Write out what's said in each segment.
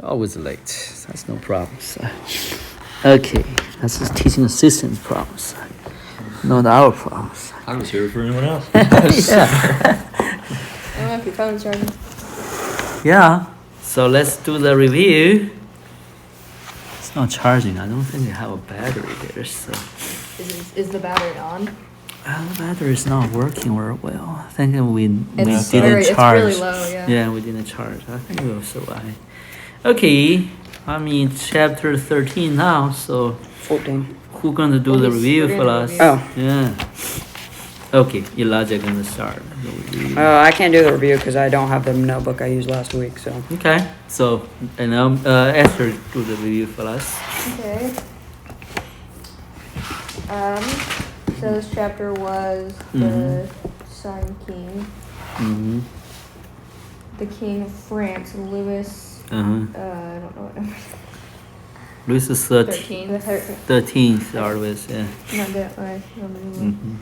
Always late. That's no problem. Okay, that's just teaching assistant's problems, not our problems. I was here for anyone else. Yeah. I don't know if your phone's charging. Yeah. So let's do the review. It's not charging. I don't think they have a battery there. So Is the battery on? the battery is not working very well. I think we It's didn't charge. It's really low, yeah. Yeah, we didn't charge. I think we'll survive. Okay, I'm in chapter 13 now. So 14. who gonna do the review for us? Oh. Yeah. Okay, Elijah gonna start the review. I can't do the review because I don't have the notebook I used last week. So Okay, so and Esther do the review for us. Okay. So this chapter was the Sun King, Mm-hmm. the King of France, Louis. Uh-huh. I don't know what number. Louis is 13. 13th start with, yeah. Not that way. Mm-hmm.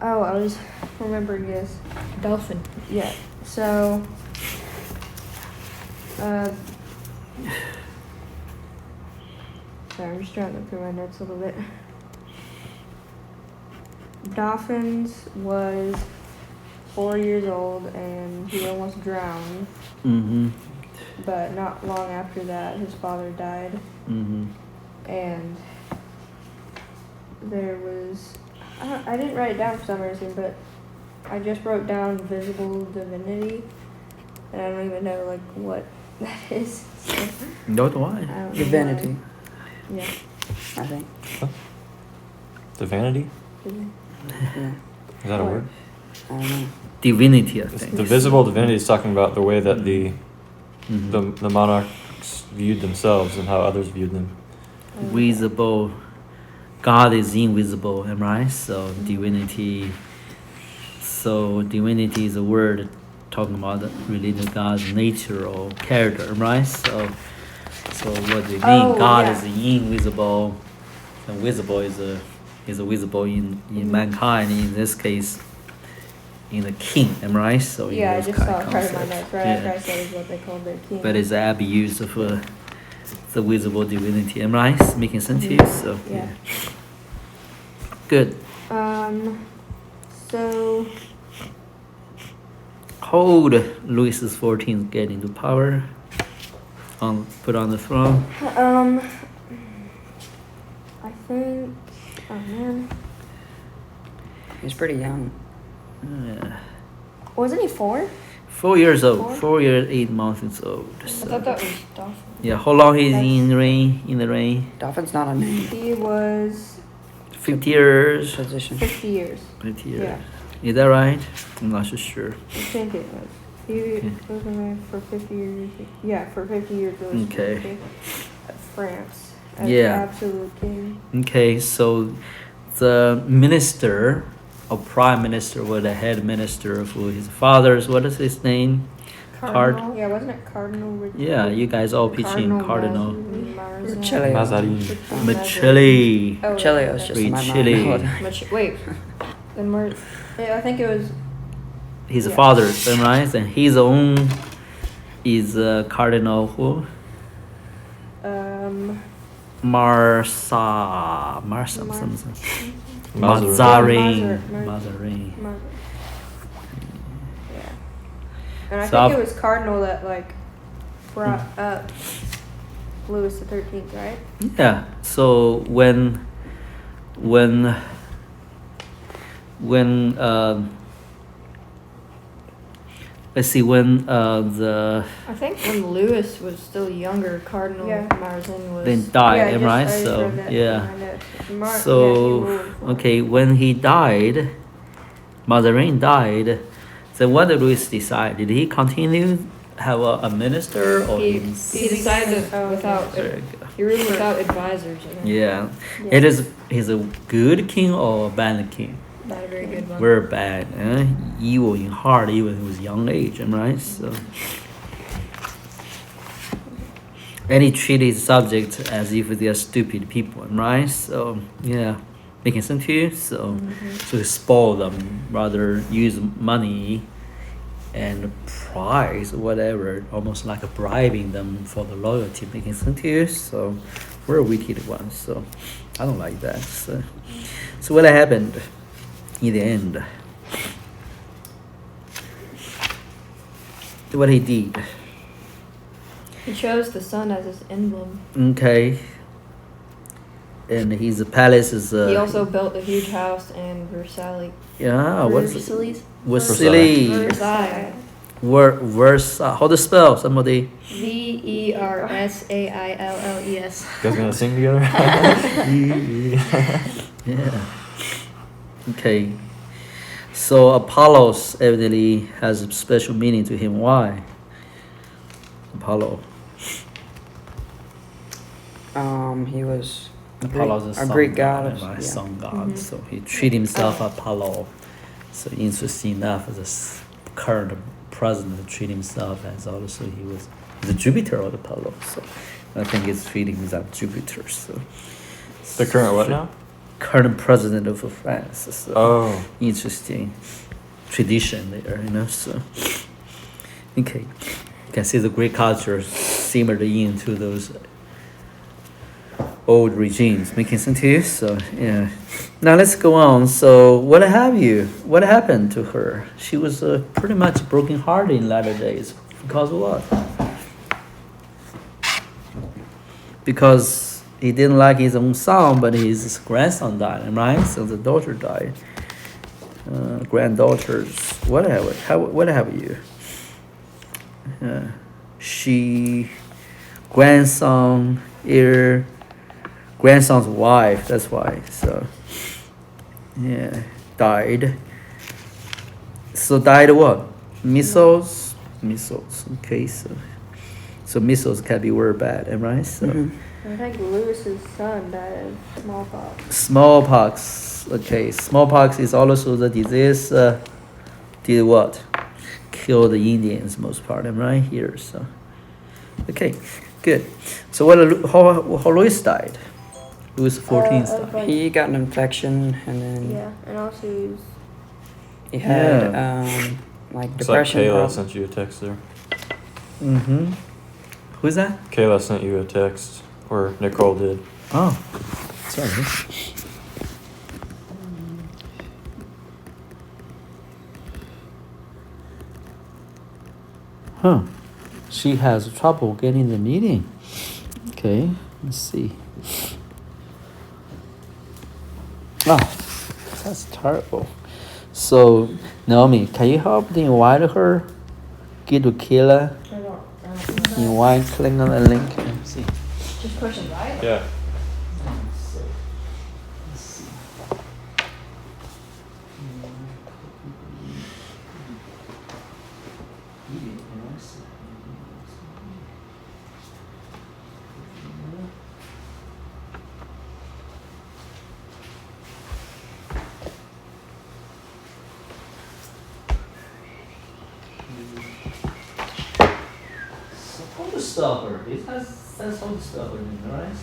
Oh, I was remembering this. Dolphin. Yeah. So. Sorry, I'm just trying to look through my notes a little bit. Dolphins was 4 years old and he almost drowned, Mm-hmm. but not long after that, his father died, Mm-hmm. and there was. I didn't write it down for some reason, but I just wrote down visible divinity, and I don't even know like what that is. So Not I why. don't know divinity, why. Yeah. I think. Divinity? Yeah. Is that a word? I don't know. Divinity, I It's think. the visible divinity is talking about the way that the Mhm. the monarchs viewed themselves and how others viewed them. Visible. God is invisible, am I right? So divinity. So divinity is a word talking about related to God's nature or character, am I right? So what do you mean? Oh, God yeah. is invisible. And visible is visible in mankind. In this case, in the king, am I right? So in Yeah, I those just kind saw of it part of my concepts. notes right after I said is what they called their king. But it's abuse of the visible divinity. Am I right? Making sense to you? So Yeah. Good. So How old Louis XIV get into power? Put on the throne. I think. Oh man, He's pretty young. wasn't he 4? 4 years old. 4? 4 years 8 months old. I So. thought that was Dolphin. Yeah. How long he's That's- in reign? In the reign? Dolphin's not a name. He was 50 years. Position. 50 years. 50 years. Yeah, Is that right? I'm not so sure. I think it was. He was in there for 50 years. Yeah, for 50 years. It was Okay. Of France. As Yeah. absolute king. Okay. So the minister or prime minister or the head minister for his father's, what is his name? Cardinal. Yeah, wasn't it Cardinal? Yeah, you guys all pitching Cardinal. Mazarin. Mazarin. Machili. Oh, Chile was just in my Chile. mind. Wait. Then we're. Yeah, I think it was. His Yeah. father, right? And his own is Cardinal who? Marsa something. Mazarin. Mazarin. Yeah. And I So think it was Cardinal that like brought up Louis the 13th, right? Yeah. So when let's see when the I think when Louis was still younger, Cardinal Mazarin was. then died, Yeah, right? I just So read that yeah. in my notes. So yeah, he ruled for- okay, when he died, Mazarin died. Then what did Louis decide? Did he continue have a minister or He decided without There you go. he ruled without advisors. I think. Yeah. Yeah. It is. He's a good king or a bad king? Not a very good one. Very bad. Evil in heart, even in his young age. Am I right? So. And he treated his subjects as if they are stupid people. Am I right? So yeah, making sense to you. So he spoil them, rather use money and price, whatever, almost like bribing them for the loyalty, making sense to you. So we're a wicked one. So I don't like that. So what happened in the end? What he did? He chose the sun as his emblem. Okay. And his palace is. He also built a huge house in Versailles. Yeah. What's Versailles? Versailles? Versailles. Versailles. How to spell? Somebody. Versailles. You guys gonna sing together? Yeah. Okay. So Apollos evidently has a special meaning to him. Why? Apollo. He was Apollo is a Greek god. right? Yeah. Sun god. So he treat himself Apollo. So interesting enough, as a current president treat himself as also he's a Jupiter of Apollo. So I think his treating is at Jupiter. So The current what now? current president of France. So Oh. interesting tradition there, So okay, you can see the Greek culture simmered into those old regimes, making sense to you. So yeah. Now let's go on. So what happened to her? She was pretty much broken-hearted in latter days. Because of what? Because he didn't like his own son, but his grandson died, right? So the daughter died. Granddaughters, whatever. What have you? She, grandson, heir, grandson's wife. That's why. So, yeah, died. So died what? Missiles. Okay, so missiles can be very bad, am I right? So. Mhm. I think Lewis's son died of smallpox. Smallpox. Okay, smallpox is also the disease. Did what? Kill the Indians most part. Am I right here? So, okay, good. So how Louis died? Louis XIV died. Like, He got an infection, and then yeah, and also he was he had It's like like depression. Kayla problems. sent you a text there. Mm-hmm. Who's that? Kayla sent you a text, or Nicole did. Oh, sorry. Huh. She has trouble getting the meeting. Okay, let's see. Oh, that's terrible. So, Naomi, can you help to invite her? Get to Kayla. Invite, click on the link and see. Just push it, right? Yeah. How to stop her? That's how to stop her, right?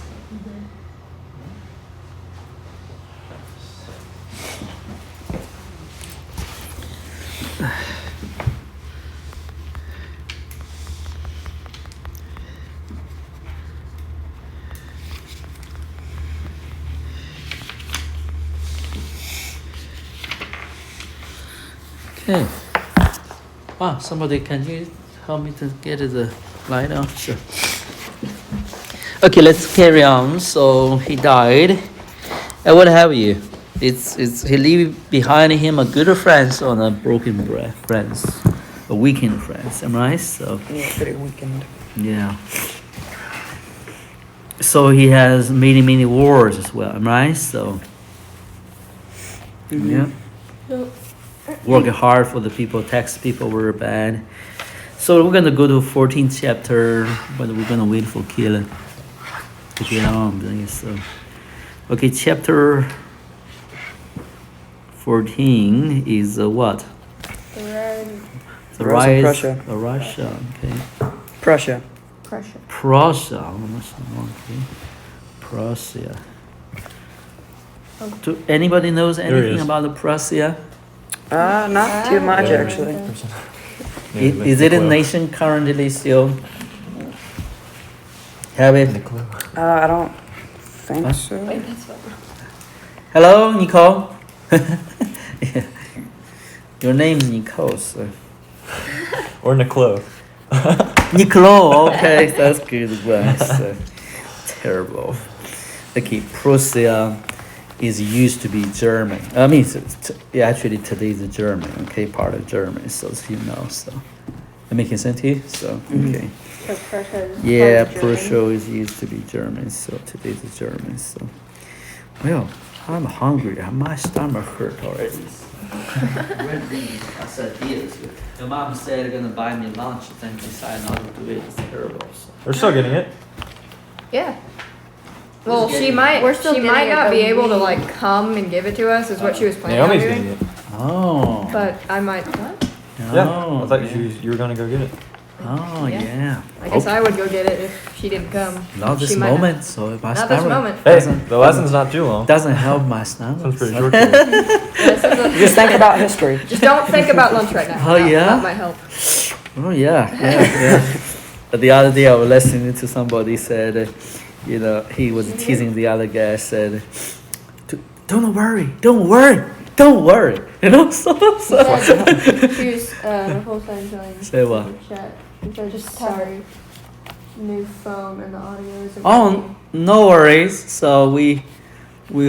Okay. Wow, somebody, can you help me to get the light on? Sure. Okay, let's carry on. So he died. And what have you? It's he leave behind him a good friends on a broken friends, a weakened friends. Am I right? So Yeah, pretty weakened. yeah. So he has many wars as well. Am I right? So yeah. Working hard for the people, tax people were bad. So we're gonna go to 14th chapter, but we're gonna wait for Kayla to get on. So, okay, chapter 14 is what? the red The Rise of rise Prussia. of Russia. Okay, Prussia. Prussia. Prussia. Okay, Prussia. Do anybody knows There he anything is. about the Prussia? Not too much Yeah. actually. Is it a nation currently still have it? Nicolo. I don't think Huh? so. Wait, that's what. Hello, Nicole. Yeah. Your name's Nicole, so. Or Nicolo. Nicolo, okay, that's good. Well, so, terrible. Okay, Prussia is used to be German. I mean, yeah, actually today is German, okay, part of Germany, so you know, so. That making sense to you? So, okay. So Prussia is Yeah, part of Germany. Prussia is used to be German, so today's German, so. Well, I'm hungry, my stomach hurt already. I said yes. Your mom said gonna buy me lunch, then decided not to do it. It's terrible. So. We're still getting it. Yeah. Well, Who's she getting might. We're still she getting might it, not but be able to we- like come and give it to us. Is what she was planning on Naomi's doing. getting it. Oh. But I might. What? Yeah. Oh, I thought yeah. you were gonna go get it. Oh Yeah. yeah. I guess Okay. I would go get it if she didn't come. Not this She might moment. So if my Not this stomach moment. Hey, doesn't, the lesson's not too long. doesn't help my stomach. Sounds pretty so- short. to me. This is a- Just think about history. Just don't think about lunch right now. Oh, yeah? That might help. Oh yeah, yeah. But the other day I was listening to somebody said, you know, he was teasing the other guy. Said, "Don't worry, don't worry, don't worry." You know, so. She was Nicole saying Say what? in the chat. Because Just sorry. New phone and the audio isn't Oh, working. no worries. So we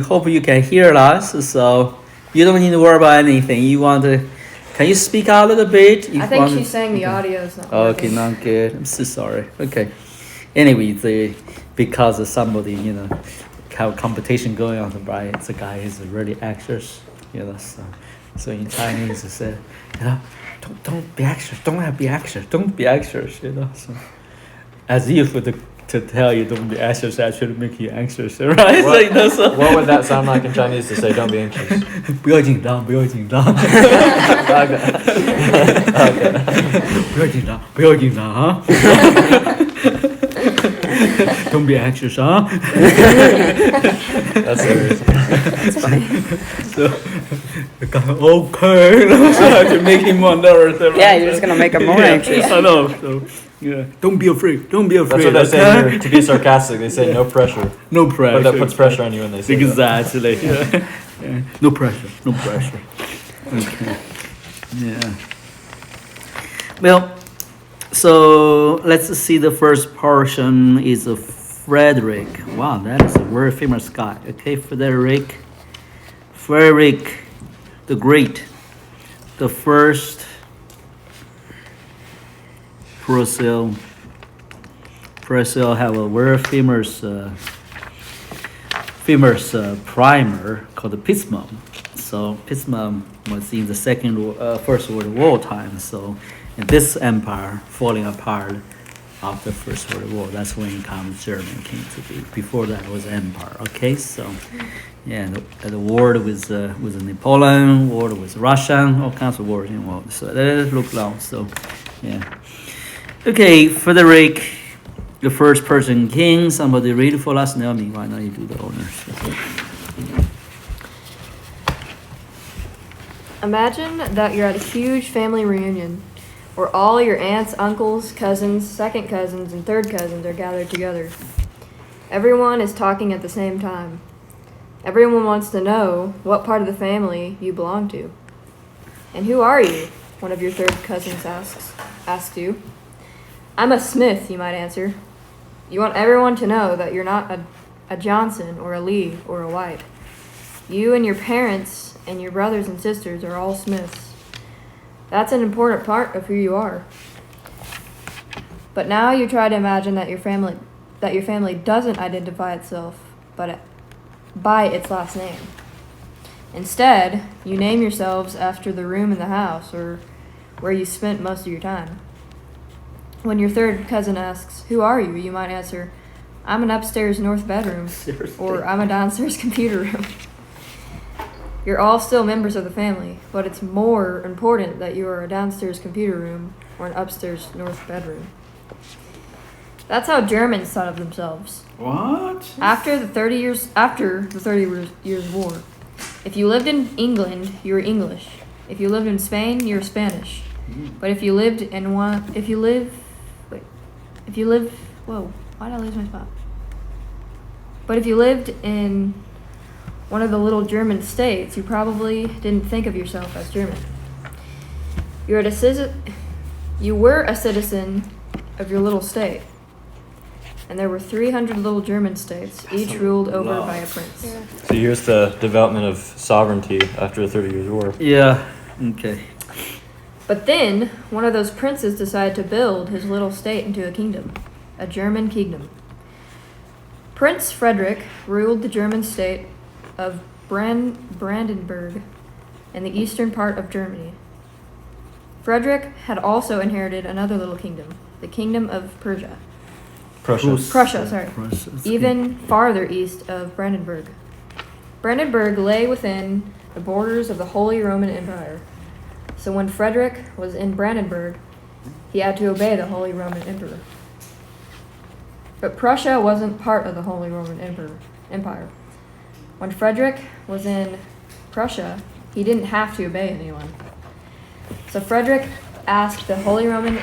hope you can hear us. So you don't need to worry about anything. You want to? Can you speak out a little bit? I If think want- she's saying the okay. audio is not. Okay, working. not good. I'm so sorry. Okay. Anyway, because of somebody, you know, have competition going on, right? The guy is really anxious, you know. So in Chinese, it said, you know, don't be anxious. Don't be anxious. Don't be anxious. You know. So, as if to tell you don't be anxious actually make you anxious, right? What- you know, so. What would that sound like in Chinese to say don't be anxious? 不要紧张，不要紧张。 不要紧张，不要紧张啊！Don't be anxious, huh? That's serious. So, okay, to make him more nervous. Yeah, you're just gonna make him more anxious. I know. So, yeah, don't be afraid. Don't be That's afraid. what they say okay? here. To be sarcastic, they say no pressure. No pressure. But that puts pressure on you when they say that. Exactly. Yeah. Yeah. No pressure. No pressure. Okay. Yeah. Well, so let's see. The first portion is a Frederick. Wow, that is a very famous guy. Okay, Frederick the Great, the first Brazil have a very famous primer called the Pismum. So Pismum was in the First World War time. So, and this empire falling apart after First World War. That's when Germany came to be. Before that was empire. Okay, so yeah, the war with Napoleon, war with Russia, all kinds of wars involved. So let's look long. So yeah. Okay, Frederick, the first Persian king. Somebody read it for us. Naomi, why not you do the honors? Imagine that you're at a huge family reunion where all your aunts, uncles, cousins, second cousins, and third cousins are gathered together. Everyone is talking at the same time. Everyone wants to know what part of the family you belong to. And who are you? One of your third cousins asks you. I'm a Smith, you might answer. You want everyone to know that you're not a Johnson or a Lee or a White. You and your parents and your brothers and sisters are all Smiths. That's an important part of who you are. But now you try to imagine that your family doesn't identify itself by its last name. Instead, you name yourselves after the room in the house or where you spent most of your time. When your third cousin asks, "Who are you?" you might answer, "I'm an upstairs north bedroom," Seriously. or "I'm a downstairs computer room." You're all still members of the family, but it's more important that you are a downstairs computer room or an upstairs north bedroom. That's how Germans thought of themselves. What? After the 30 years war, if you lived in England, you were English. If you lived in Spain, you were Spanish. But if you lived in one, if you live, whoa, why did I lose my spot? But if you lived in one of the little German states, you probably didn't think of yourself as German. You were a citizen of your little state. And there were 300 little German states, each ruled over by a prince. Yeah. So here's the development of sovereignty after the 30 Years' War. Yeah. Okay. But then, one of those princes decided to build his little state into a kingdom, a German kingdom. Prince Frederick ruled the German state of Brandenburg in the eastern part of Germany. Frederick had also inherited another little kingdom, the kingdom of Prussia. Prussia, sorry. Even farther east of Brandenburg. Brandenburg lay within the borders of the Holy Roman Empire. So when Frederick was in Brandenburg, he had to obey the Holy Roman Emperor. But Prussia wasn't part of the Holy Roman Empire. When Frederick was in Prussia, he didn't have to obey anyone. So Frederick asked the Holy Roman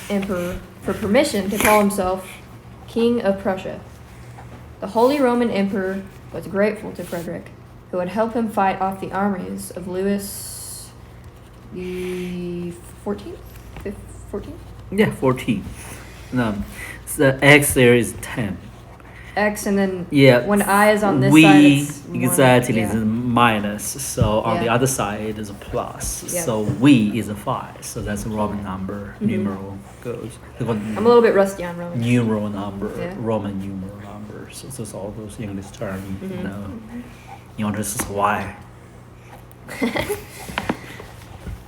Emperor for permission to call himself King of Prussia. The Holy Roman Emperor was grateful to Frederick, who would help him fight off the armies of Louis the 14th? 14th? Yeah, 14. No, so the X there is 10. X, and then Yeah. when I is on this we side, it's one. exactly Yeah. is a minus. So on the Yeah. other side it is a plus. Yeah. So we is a 5. So that's a Roman number. Mhm. Numeral goes. I'm a little bit rusty on Roman. Numeral number, Yeah. Roman numeral number. So it's all those English terms, you Mhm. know. You understand why?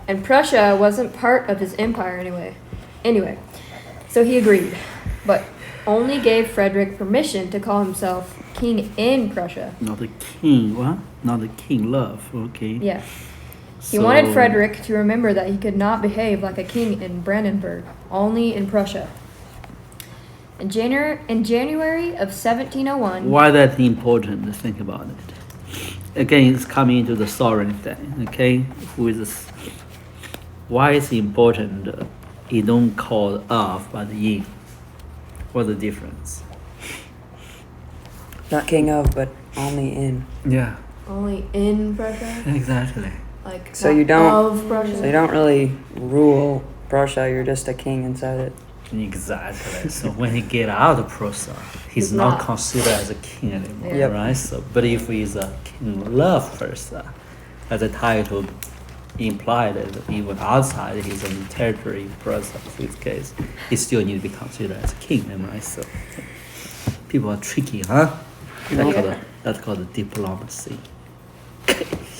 And Prussia wasn't part of his empire Anyway, so he agreed, but only gave Frederick permission to call himself king in Prussia. Not the king, what? Not the king love, okay. Yeah. He So- wanted Frederick to remember that he could not behave like a king in Brandenburg, only in Prussia. In January of 1701, Why that important to think about it? Again, it's coming into the sovereign thing, okay? Who is this? Why is it important you don't call of but yin? What's the difference? Not king of, but only in. Yeah, only in Prussia, exactly. like So not you don't- of Prussia. So you don't really rule Prussia, you're just a king inside it. Exactly. So when he get out of Prussia, he's He's not not. considered as a king anymore, Yeah. Yep. right? So, but if he's a king of Prussia, as a title implied that even outside his own territory, Prussia, in this case, he still need to be considered as a king, right? So people are tricky, huh? That's called the diplomacy.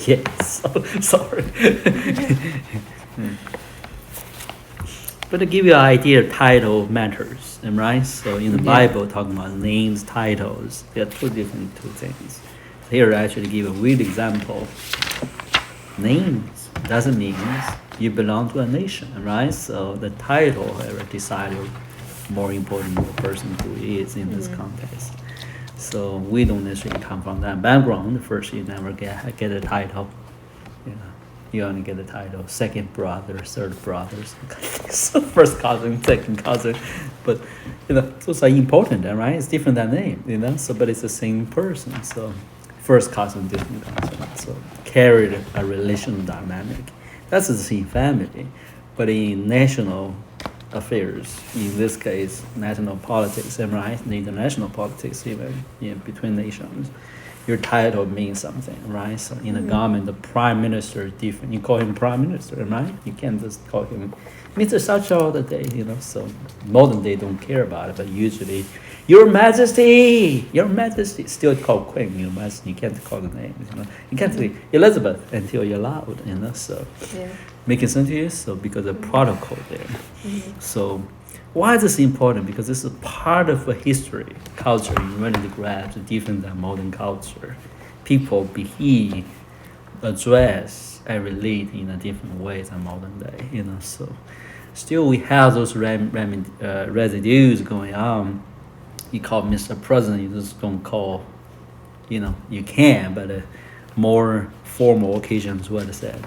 Yes. So, sorry. But to give you an idea, title matters, right? So in the Yeah. Bible, talking about names, titles, they are two things. Here, I actually give a weird example. Names doesn't mean you belong to a nation, right? So the title ever decided more important than the person who is in this context. So we don't necessarily come from that background. First, you never get a title. You know, you only get a title. Second brother, third brothers, so first cousin, second cousin. But you know, those are important, right? It's different than name, you know. So, but it's the same person. So, first cousin, different cousin. So, carried a relational dynamic. That's the same family, but in national affairs, in this case, national politics, right? The international politics, even between nations, your title means something, right? So in the government, the prime minister is different. You call him prime minister, right? You can't just call him Mr. Such all the day, you know. So modern day don't care about it, but usually, Your Majesty, still called Queen, Your Majesty. You can't call the name, you know. You can't say Elizabeth until you're loud, you know. So Yeah. making sense to you? So because of protocol there. So why is this important? Because this is part of a history, culture. You run into grasp different than modern culture. People behave, address, and relate in a different way than modern day. You know, so still we have those residues going on. You call Mr. President, you just don't call. You know, you can, but more formal occasions, what I said.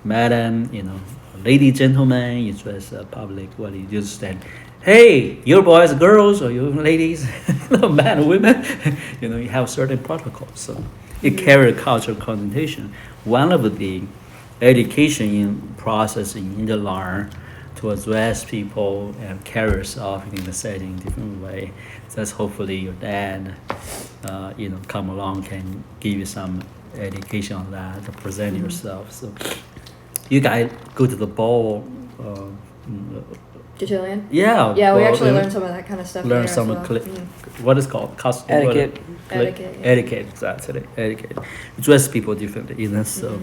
Madam, you know, lady, gentleman, you dress public, what you just stand. Hey, you boys, girls, or you ladies, men, women, you have certain protocols. So it carries cultural connotation. One of the education in process in the learn to address people and carry yourself in the setting different way. That's hopefully your dad, come along can give you some education on that to present yourself. So you guys go to the ball. Chilean. Yeah. Yeah, we well, actually learned some of that kind of stuff. Learn there some as well. what is called custom Etiquette. Etiquette, yeah. Etiquette, exactly. Etiquette. Dress people differently, So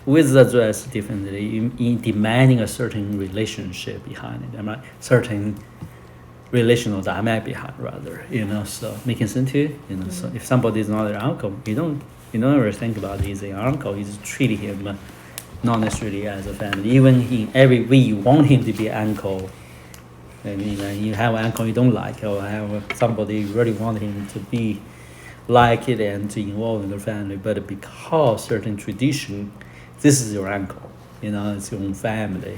with the dress differently, in demanding a certain relationship behind it, am I certain relational dynamic behind rather, So making sense to you, So if somebody is not your uncle, you don't ever think about he's your uncle. You just treat him not necessarily as a family. Even in every way you want him to be uncle. I mean, you have an uncle you don't like, or have somebody you really want him to be like it and to involve in the family, but because certain tradition, this is your uncle, it's your own family.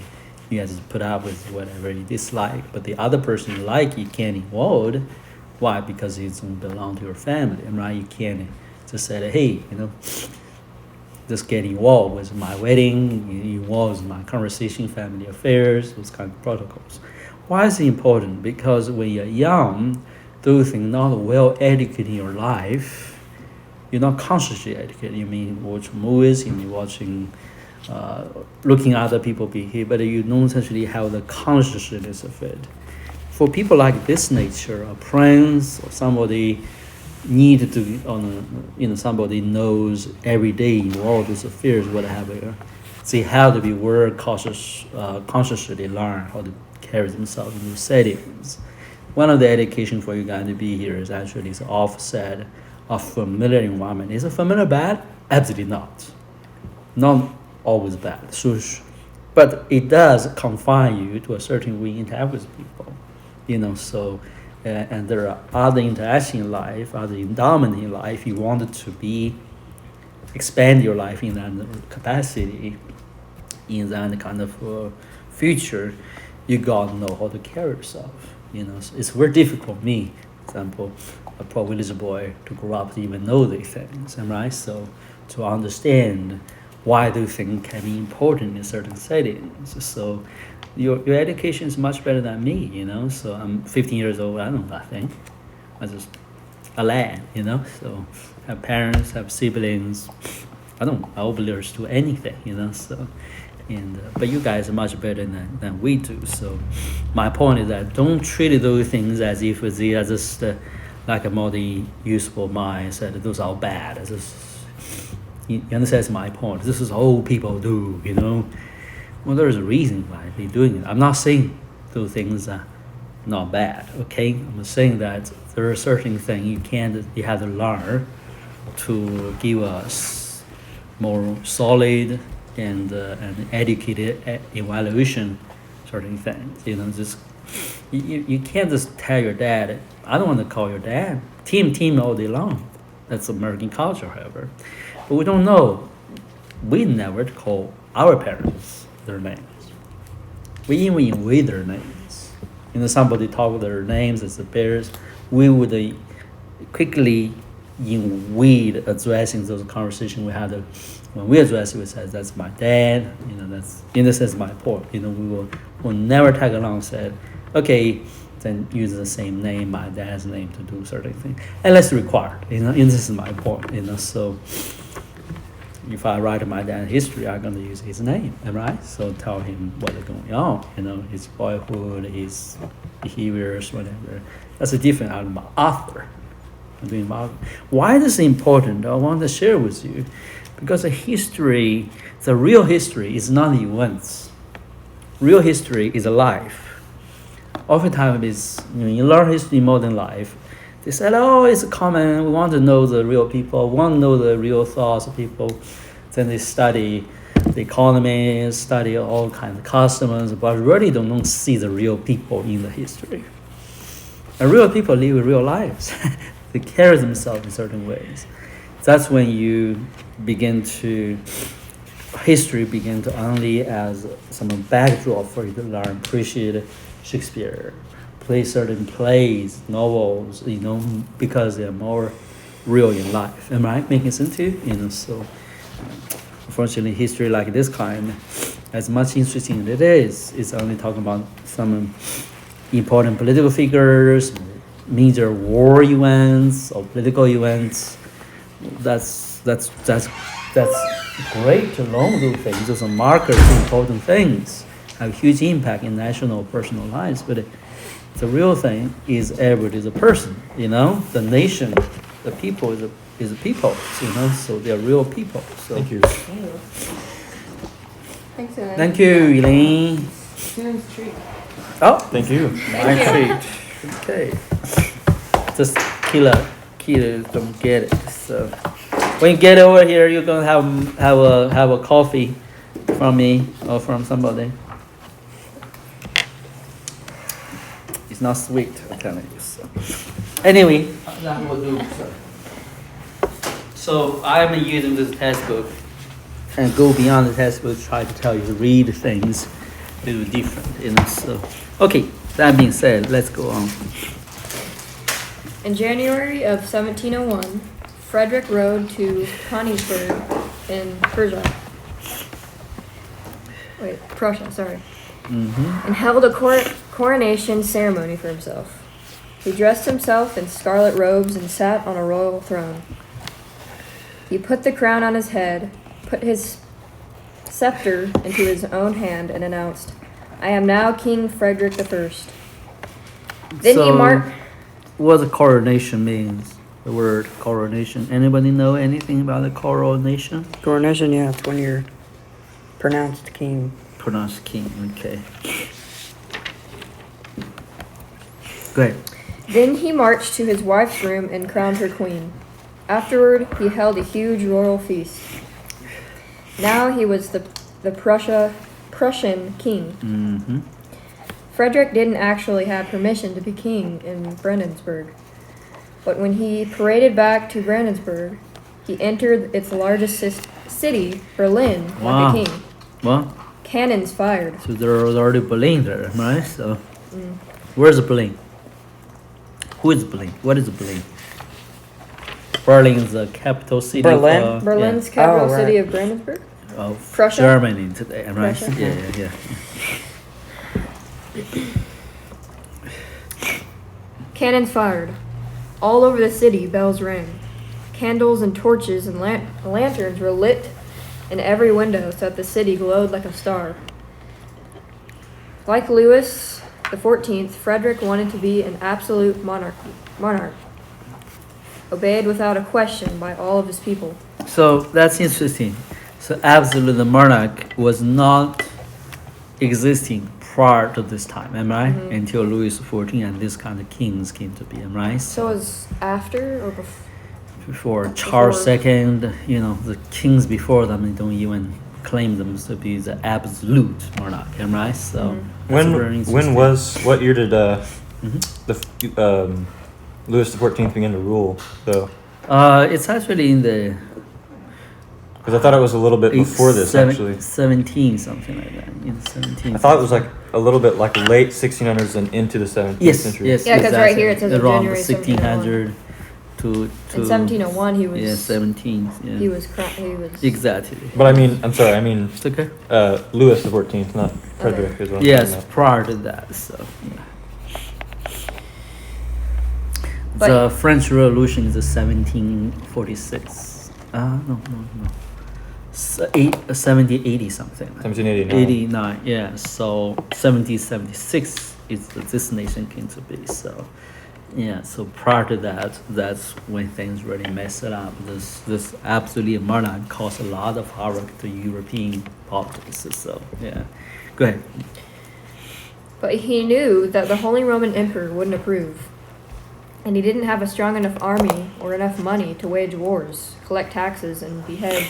You have to put up with whatever you dislike, but the other person you like, you can't involve. Why? Because it doesn't belong to your family, right? You can't just say, hey, just get involved with my wedding, involved with my conversation, family affairs, those kind of protocols. Why is it important? Because when you're young, those things not well educated in your life, you're not consciously educated. You mean watch movies, you mean watching, looking at other people behave, but you don't essentially have the consciousness of it. For people like this nature, a prince or somebody need to, somebody knows every day in all those affairs, whatever. They have to be very cautious, consciously learn how to carry themselves in those settings. One of the education for you guys to be here is actually the offset of familiar environment. Is a familiar bad? Absolutely not. Not always bad. So, but it does confine you to a certain way you interact with people. So and there are other interaction in life, other endowment in life. You want to expand your life in that capacity, in that kind of future. You gotta know how to carry yourself. So it's very difficult for me, for example, a poor village boy, to grow up to even know these things, right? So to understand why those things can be important in certain settings. So your education is much better than me, So I'm 15 years old, I know nothing. I'm just a lad, So have parents, have siblings. I don't oblivious to anything, So. But you guys are much better than we do. So my point is that don't treat those things as if they are just like a multi-useful mindset. Those are bad. You understand my point? This is all people do, Well, there's a reason why they're doing it. I'm not saying those things are not bad, okay? I'm saying that there are certain things you have to learn to give us more solid and educated evaluation, certain things. Just you can't just tell your dad, I don't want to call your dad team all day long. That's American culture, however. But we don't know. We never call our parents their names. We even invade their names. Somebody talk their names as the parents, we would quickly invade addressing those conversations we had. When we address it, we say, that's my dad, that's, in this sense, my point. We'll never tag along and say, okay, then use the same name, my dad's name, to do certain things. Unless required, and this is my point, So if I write my dad's history, I'm going to use his name, right? So tell him what is going on, his boyhood, his behaviors, whatever. That's a different out of my author. Why is this important? I want to share with you. Because the real history is not the events. Real history is a life. Oftentimes, when you learn history more than life, they said, oh, it's common, we want to know the real people, we want to know the real thoughts of people. Then they study the economy, study all kinds of customs, but really don't see the real people in the history. And real people live real lives. They carry themselves in certain ways. That's when you begin to history began to only as some backdrop for you to learn, appreciate Shakespeare, play certain plays, novels, because they're more real in life. Am I making sense to you? So unfortunately, history like this kind, as much interesting as it is, it's only talking about some important political figures, major war events or political events. That's great to learn those things. Those are markers, important things, have huge impact in national, personal lives. But the real thing is everybody is a person. The nation, the people is a people. So they're real people. So Thank you. Thanks, Elaine. thank you, Elaine. Oh, Thank you. my treat. Okay. Just killer don't get it. So when you get over here, you're gonna have a coffee from me or from somebody. It's not sweet, I'm telling you. So anyway, that will do. So I'm using this textbook and go beyond the textbook, try to tell you to read things a little different. So okay. That being said, let's go on. In January of 1701, Frederick rode to Königsberg in Prussia, sorry, and held a coronation ceremony for himself. He dressed himself in scarlet robes and sat on a royal throne. He put the crown on his head, put his scepter into his own hand, and announced, "I am now King Frederick I." Then he marched. What the coronation means? The word coronation. Anybody know anything about the coronation? Coronation, yeah, it's when you're pronounced king. Pronounced king. Okay. Go ahead. Then he marched to his wife's room and crowned her queen. Afterward, he held a huge royal feast. Now he was the Prussian king. Mm-hmm. Frederick didn't actually have permission to be king in Brandenburg, but when he paraded back to Brandenburg, he entered its largest city, Berlin, like Wow. a king. Well, Cannons fired. so there was already Berlin there, right? So, where's Berlin? Who is Berlin? What is Berlin? Berlin is the capital city Berlin? of Berlin's capital Oh, city right. of Brandenburg. of Prussia? Germany today, right? Prussia? Yeah. Cannons fired. All over the city, bells rang. Candles and torches and lanterns were lit in every window so that the city glowed like a star. Like Louis XIV, Frederick wanted to be an absolute monarch, obeyed without a question by all of his people. So that's interesting. So absolute monarch was not existing prior to this time, am I? Mhm. Until Louis XIV and this kind of kings came to be, am I? So it was after or before? Before Charles Before. II, the kings before them, they don't even claim them to be the absolute monarch, am I? So that's very interesting. What year did Mhm. Louis XIV begin to rule though? It's actually in the Because I thought it was a little bit before this actually. 17 something like that. In 17. I thought it was like a little bit like late 1600s and into the 17th Yes, century. yes. Yeah, 'cause right here it exactly. says around January 1600 to In 1701, he was. yeah 17. Yeah. He was. He was. Exactly. But I mean, I'm sorry, I mean It's okay. Louis XIV, not Frederick as well. Yes, prior to that. So. Yeah. But- The French Revolution is 1746. No. 1780 something. 1789. 89, yeah. So 1776 is this nation came to be. So, yeah. So prior to that, that's when things really messed it up. This absolute monarch caused a lot of havoc to European politics. So yeah, go ahead. But he knew that the Holy Roman Emperor wouldn't approve. And he didn't have a strong enough army or enough money to wage wars, collect taxes, and behead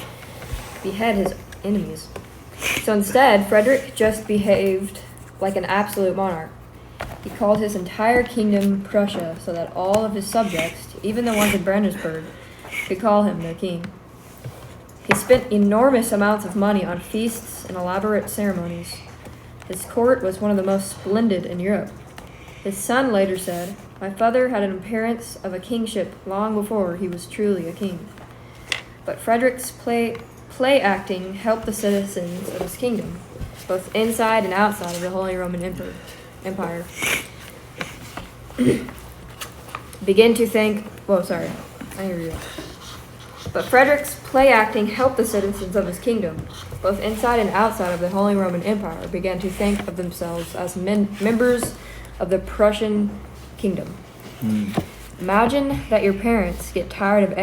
his enemies. So instead, Frederick just behaved like an absolute monarch. He called his entire kingdom Prussia so that all of his subjects, even the ones in Brandenburg, could call him their king. He spent enormous amounts of money on feasts and elaborate ceremonies. His court was one of the most splendid in Europe. His son later said, "My father had an appearance of a kingship long before he was truly a king." But Frederick's play acting helped the citizens of his kingdom, both inside and outside of the Holy Roman Empire. Begin to think. Whoa, sorry. I hear you. But Frederick's play acting helped the citizens of his kingdom, both inside and outside of the Holy Roman Empire, began to think of themselves as members of the Prussian kingdom. Imagine that your parents get tired of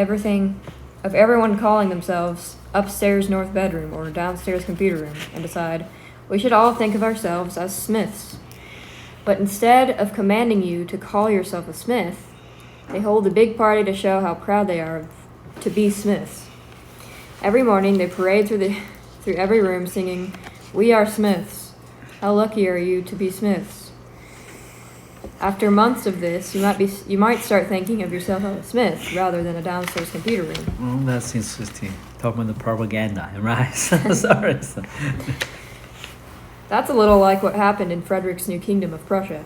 everyone calling themselves upstairs north bedroom or downstairs computer room and decide we should all think of ourselves as Smiths. But instead of commanding you to call yourself a Smith, they hold a big party to show how proud they are to be Smiths. Every morning they parade through every room singing, "We are Smiths. How lucky are you to be Smiths?" After months of this, you might start thinking of yourself as a Smith rather than a downstairs computer room. Oh, that's interesting. Talking about the propaganda, right? Sorry. That's a little like what happened in Frederick's new kingdom of Prussia.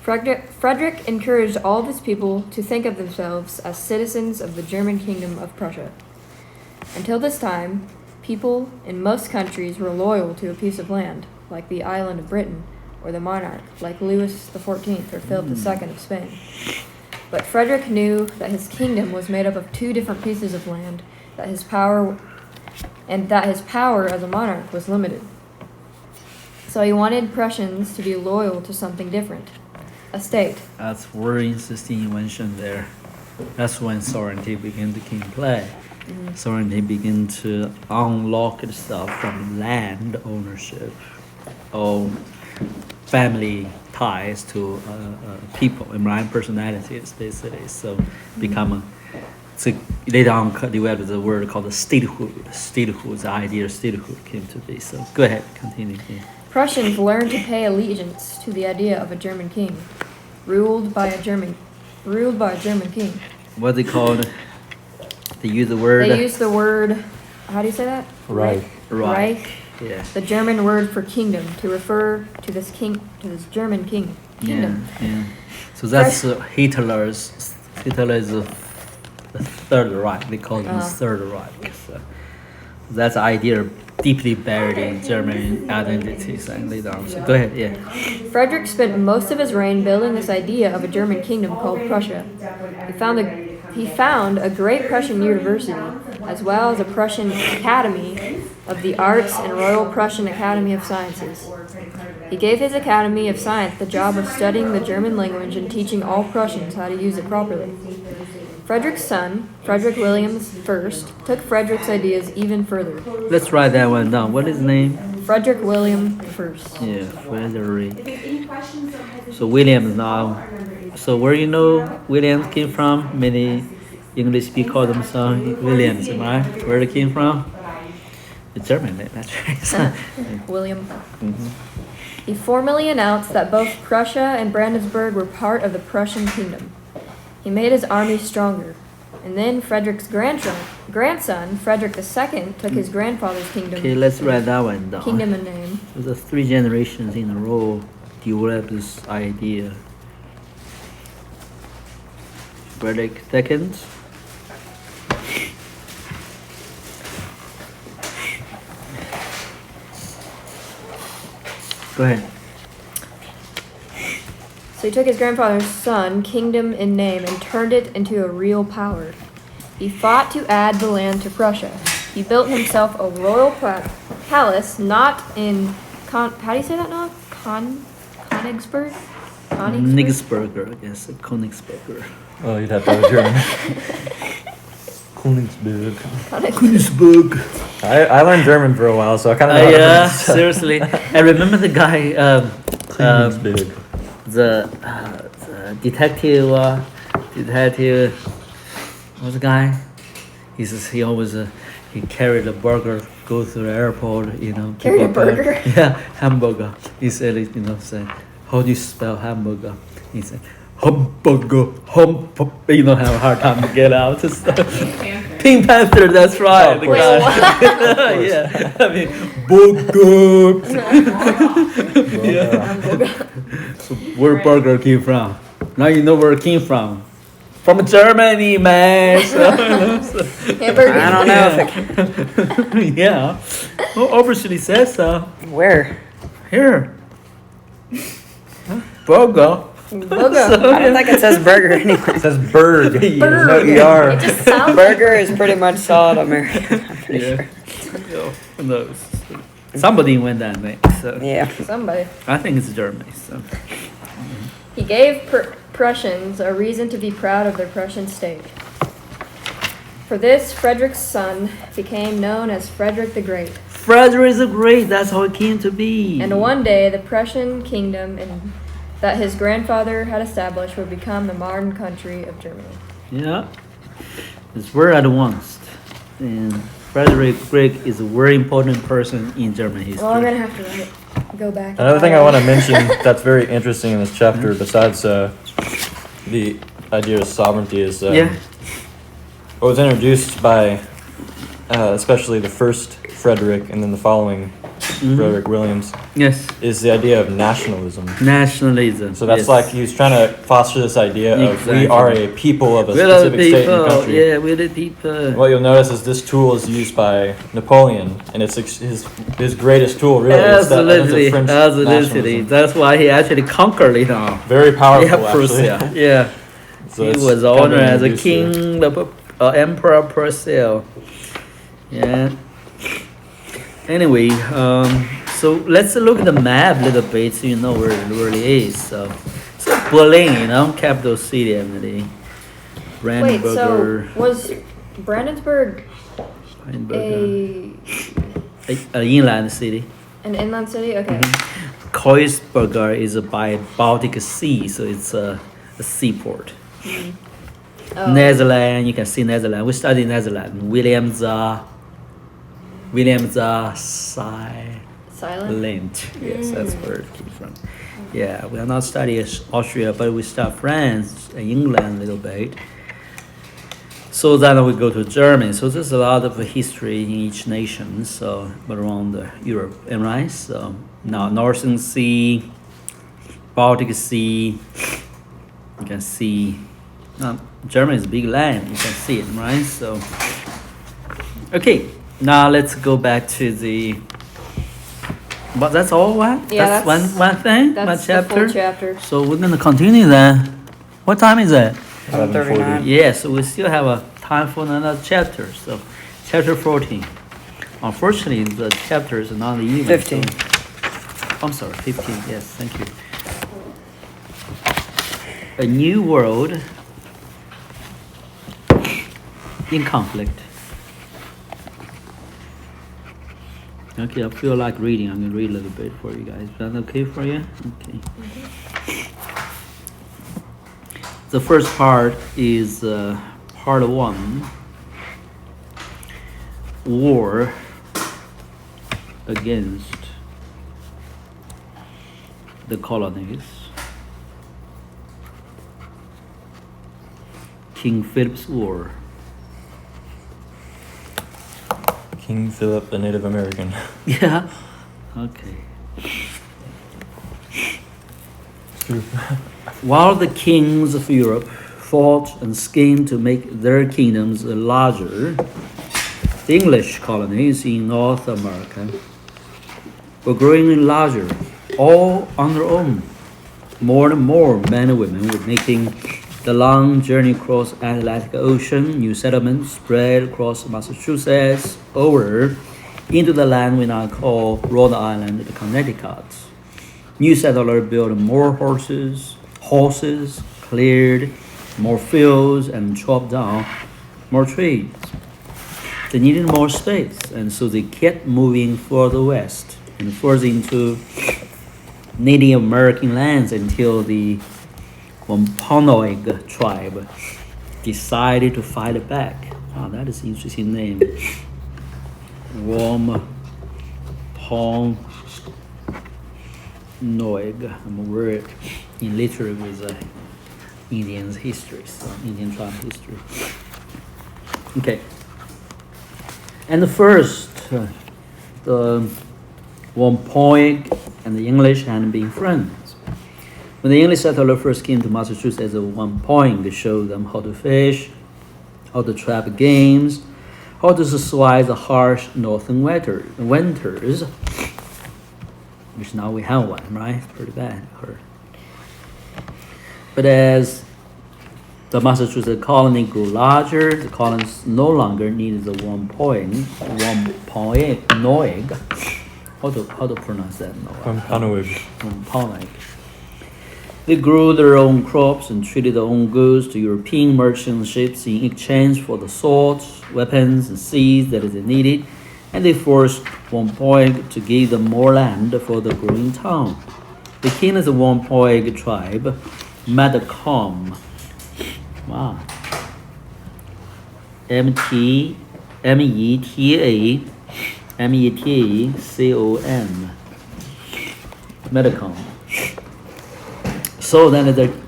Frederick encouraged all of his people to think of themselves as citizens of the German kingdom of Prussia. Until this time, people in most countries were loyal to a piece of land, like the island of Britain, or the monarch, like Louis XIV or Philip II of Spain. But Frederick knew that his kingdom was made up of two different pieces of land, that his power as a monarch was limited. So he wanted Prussians to be loyal to something different, a state. That's very interesting you mentioned there. That's when sovereignty began to come play. Sovereignty began to unlock itself from land ownership or family ties to people and right personalities basically. So later on developed the word called the statehood. Statehood, the idea of statehood came to be. So go ahead, continue. Yeah. Prussians learned to pay allegiance to the idea of a German king, ruled by a German king. What they called? They use the word. They use the word. How do you say that? Reich. Reich. Yeah. The German word for kingdom to refer to this German kingdom. Yeah. So that's Hitler's the Third Reich. They call it the Third Reich. So that's the idea deeply buried in German identities and later on. So go ahead. Yeah. Frederick spent most of his reign building this idea of a German kingdom called Prussia. He found a great Prussian university, as well as a Prussian Academy of the Arts and Royal Prussian Academy of Sciences. He gave his Academy of Science the job of studying the German language and teaching all Prussians how to use it properly. Frederick's son, Frederick William I, took Frederick's ideas even further. Let's write that one down. What is his name? Frederick William I. Yeah, Frederick. So Williams now. So where you know Williams came from? Many English people call themselves Williams, right? Where they came from? The German name, that's right. William. He formally announced that both Prussia and Brandenburg were part of the Prussian kingdom. He made his army stronger, and then Frederick's grandson, Frederick II, took his grandfather's kingdom. Okay, let's write that one down. Kingdom and name. So the 3 generations in a row developed this idea. Frederick II. Go ahead. So he took his grandfather's son, kingdom in name, and turned it into a real power. He fought to add the land to Prussia. He built himself a royal palace, not in how do you say that now? Königsberg? Königsberger, I guess. Königsberger. Oh, you'd have to have German. Königsberg. Königsberg. I learned German for a while, so I kind of know. Yeah, seriously. I remember the guy, Königsberg. the detective, what's the guy? He says he always he carried a burger, go through the airport, Carried a burger? Yeah, hamburger. He said, say, how do you spell hamburger? He said, Hamburger, you know, have a hard time to get out. It's Panther. Pink Panther, that's right. Oh, of the course. guy. Yeah, I mean, burger. So where burger came from? Now you know where it came from. From Germany, man. Hamburger. I don't know if it Yeah. Well, obviously says so. Where? Here. Burger. Burger. I don't think it says burger anyway. It says Berg. There's no Berg. ER. It just sounds. Burger is pretty much solid American. I'm pretty Yeah. sure. Yeah, who knows? Somebody went that way, so Yeah. Somebody. I think it's Germany. So He gave Prussians a reason to be proud of their Prussian state. For this, Frederick's son became known as Frederick the Great. Frederick the Great. That's how it came to be. And one day, the Prussian kingdom that his grandfather had established would become the modern country of Germany. Yeah, it's very advanced, and Frederick the Great is a very important person in German history. Well, I'm gonna have to go back. and Another thing I follow. want to mention that's very interesting in this chapter, besides the idea of sovereignty, is Yeah. what was introduced by especially the first Frederick and then the following Frederick Williams, Yes, is the idea of nationalism. nationalism. So that's yes. like he was trying to foster this idea of Exactly. we are a people of a We're the specific state and people. country. Yeah, we're the people. What you'll notice is this tool is used by Napoleon, and it's his greatest tool, really. It's that essence of Absolutely, French absolutely. nationalism. That's why he actually conquered it all. Very powerful, Yeah, Prussia. actually. Yeah. So He it's was kind of honored as a introduced here. king, the emperor Prussia. Yeah. Anyway, so let's look at the map a little bit so you know where it really is. So Berlin, you know, capital city of the Wait, so Brandenburger. was Brandenburg Brandenburger. a Inland city. an inland city? Okay. Kreuzberger is by Baltic Sea, so it's a seaport. Oh. Netherlands, you can see Netherlands. We studied Netherlands. Williams Silent. Silent. Yes, that's where it came from. Yeah, we are not studying Austria, but we study France and England a little bit. So then we go to Germany. So there's a lot of history in each nation. So around Europe, and right. So now Northern Sea, Baltic Sea. You can see. Germany is a big land. You can see it, right? So okay. Now let's go back to the. But that's all. What? Yeah, that's that's- one thing. That's One the chapter. full chapter. So we're gonna continue then. What time is it? 11:39. Yes, we still have a time for another chapter. So, chapter 14. Unfortunately, the chapters are not even. 15. So, I'm sorry, 15. Yes, thank you. A new world in conflict. Okay, I feel like reading. I'm gonna read a little bit for you guys. Is that okay for you? Okay. The first part is part 1. War against the colonies. King Philip's War. King Philip, the Native American. Yeah. Okay. While the kings of Europe fought and schemed to make their kingdoms larger, the English colonies in North America were growing larger, all on their own. More and more men and women were making the long journey across Atlantic Ocean. New settlements spread across Massachusetts over into the land we now call Rhode Island and Connecticut. New settlers built more houses, cleared more fields, and chopped down more trees. They needed more space, and so they kept moving further west and further into Native American lands until the Wampanoag tribe decided to fight back. Wow, that is an interesting name. Wampanoag. I'm a word in literature with Indians' history, so Indian tribe history. Okay. And the first, the Wampanoag and the English had been friends. When the English settler first came to Massachusetts as a Wampanoag, showed them how to fish, how to trap games, how to survive the harsh northern winters, which now we have one, right? It's pretty bad. But as the Massachusetts colony grew larger, the colonists no longer needed the Wampanoag. How to pronounce that? Wampanoag. Wampanoag. They grew their own crops and traded their own goods to European merchant ships in exchange for the swords, weapons, and seeds that they needed, and they forced Wampanoag to give them more land for the growing town. The king of the Wampanoag tribe, Metacom. Wow. Metacom. Metacom. So then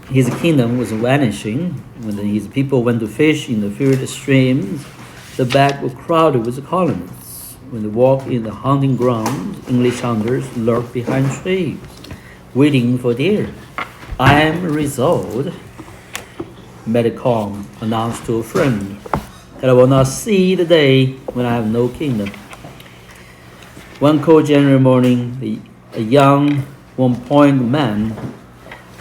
his kingdom was vanishing. When his people went to fish in the filled streams, the banks were crowded with colonists. When they walked in the hunting grounds, English hunters lurked behind trees, waiting for deer. I am resolved, Metacom announced to a friend, that I will not see the day when I have no kingdom. One cold January morning, a young Wampanoag man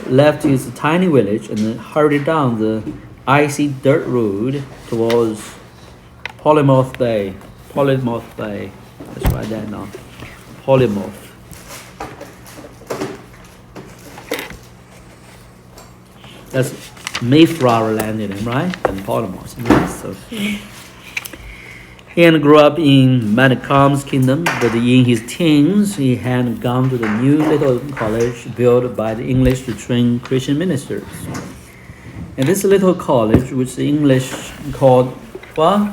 left his tiny village and hurried down the icy dirt road towards Plymouth Bay. Let's write that down. Plymouth. That's Mayflower landed in, right? And Plymouth. So he had grew up in Metacom's kingdom, but in his teens, he had gone to the new little college built by the English to train Christian ministers. And this little college, which the English called what?